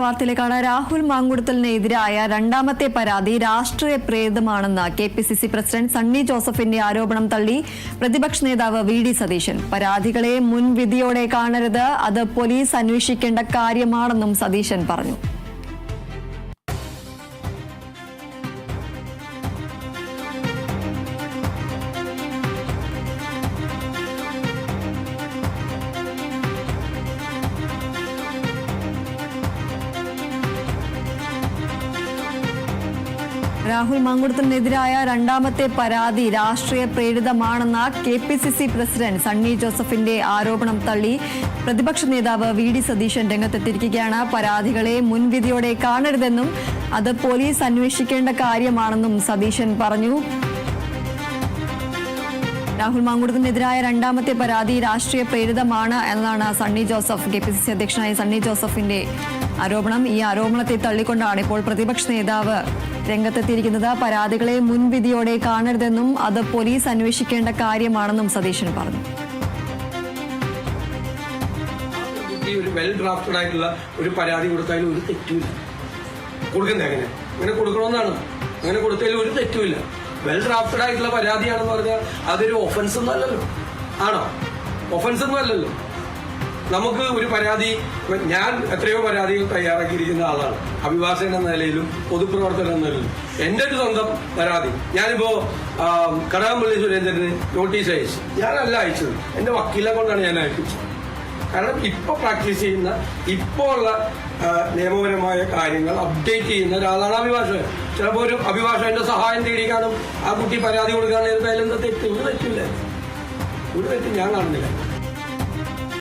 വാർത്തയിലേക്കാണ്. രാഹുൽ മാങ്കുടത്തലിനെതിരായ രണ്ടാമത്തെ പരാതി രാഷ്ട്രീയ പ്രേരിതമാണെന്ന് കെപിസിസി പ്രസിഡന്റ് സണ്ണി ജോസഫിന്റെ ആരോപണം തള്ളി പ്രതിപക്ഷ നേതാവ് വി.ഡി. സതീശൻ. പരാതികളെ മുൻവിധിയോടെ കാണരുത്, അത് പോലീസ് അന്വേഷിക്കേണ്ട കാര്യമാണെന്നും സതീശൻ പറഞ്ഞു. രാഹുൽ മാങ്കുടത്തലിനെതിരായ രണ്ടാമത്തെ പരാതി രാഷ്ട്രീയ പ്രേരിതമാണെന്ന കെപിസിസി പ്രസിഡന്റ് സണ്ണി ജോസഫിന്റെ ആരോപണം തള്ളി പ്രതിപക്ഷ നേതാവ് വി.ഡി. സതീശൻ രംഗത്തെത്തിയിരിക്കുകയാണ്. പരാതികളെ മുൻവിധിയോടെ കാണരുതെന്നും അത് പോലീസ് അന്വേഷിക്കേണ്ട കാര്യമാണെന്നും സതീശൻ പറഞ്ഞു. രാഹുൽ മാങ്കുടത്തിനെതിരായ രണ്ടാമത്തെ പരാതി രാഷ്ട്രീയ പ്രേരിതമാണ് എന്നതാണ് സണ്ണി ജോസഫ്, കെപിസിസി അധ്യക്ഷനായ സണ്ണി ജോസഫിന്റെ ആരോപണം. ഈ ആരോപണത്തെ തള്ളിക്കൊണ്ടാണ് ഇപ്പോൾ പ്രതിപക്ഷ നേതാവ് രംഗത്തെത്തിയിരിക്കുന്നത്. പരാതികളെ മുൻവിധിയോടെ കാണരുതെന്നും അത് പോലീസ് അന്വേഷിക്കേണ്ട കാര്യമാണെന്നും സതീശൻ പറഞ്ഞു. ഒരു വെൽ ഡ്രാഫ്റ്റഡ് ആയിട്ടുള്ള ഒരു പരാതി കൊടുത്താലും ഒരു തെറ്റുമില്ല. കൊടുക്കുന്നത് അങ്ങനെ കൊടുക്കണമെന്നാണ്. അങ്ങനെ കൊടുത്തതിൽ ഒരു തെറ്റുമില്ല. വെൽ ഡ്രാഫ്റ്റഡ് ആയിട്ടുള്ള പരാതിയാണെന്ന് പറഞ്ഞാൽ അതൊരു ഒഫൻസ് ഒന്നും അല്ലല്ലോ. ആണോ? ഒഫൻസ് ഒന്നും അല്ലല്ലോ. നമുക്ക് ഒരു പരാതി, ഞാൻ എത്രയോ പരാതികൾ തയ്യാറാക്കിയിരിക്കുന്ന ആളാണ്, അഭിഭാഷകൻ എന്ന നിലയിലും പൊതുപ്രവർത്തകൻ എന്ന നിലയിലും. എൻ്റെ ഒരു സ്വന്തം പരാതി ഞാനിപ്പോ കടകംപള്ളി സുരേന്ദ്രന് നോട്ടീസ് അയച്ചു. ഞാനല്ല അയച്ചത്, എൻ്റെ വക്കീലെ കൊണ്ടാണ് ഞാൻ അയപ്പിച്ചത്. കാരണം ഇപ്പൊ പ്രാക്ടീസ് ചെയ്യുന്ന, ഇപ്പോ ഉള്ള നിയമപരമായ കാര്യങ്ങൾ അപ്ഡേറ്റ് ചെയ്യുന്ന ഒരാളാണ് അഭിഭാഷകൻ. ചിലപ്പോൾ ഒരു അഭിഭാഷകന്റെ സഹായം തേടി കാണും ആ കുട്ടി പരാതി കൊടുക്കാൻ നേരത്തെ അതിലെന്താ തെറ്റ്? ഒരു തെറ്റില്ല, ഒരു തെറ്റ് ഞാൻ കാണുന്നില്ല.